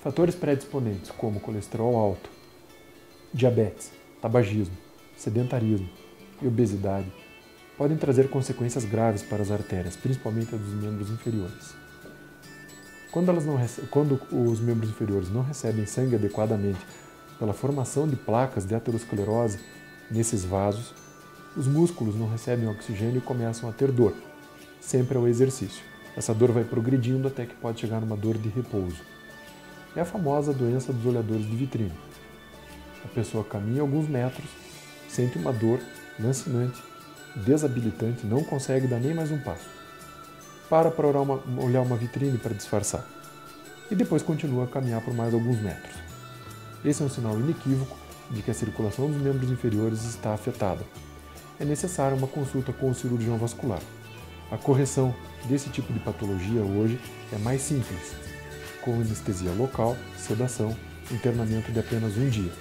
Fatores predisponentes como colesterol alto, diabetes, tabagismo, sedentarismo e obesidade podem trazer consequências graves para as artérias, principalmente as dos membros inferiores. Quando os membros inferiores não recebem sangue adequadamente pela formação de placas de aterosclerose nesses vasos, os músculos não recebem oxigênio e começam a ter dor, sempre ao exercício. Essa dor vai progredindo até que pode chegar numa dor de repouso. É a famosa doença dos olhadores de vitrine. A pessoa caminha alguns metros, sente uma dor lancinante, desabilitante, não consegue dar nem mais um passo. Para olhar uma vitrine para disfarçar. E depois continua a caminhar por mais alguns metros. Esse é um sinal inequívoco de que a circulação dos membros inferiores está afetada. É necessária uma consulta com o cirurgião vascular. A correção desse tipo de patologia hoje é mais simples, com anestesia local, sedação, internamento de apenas um dia.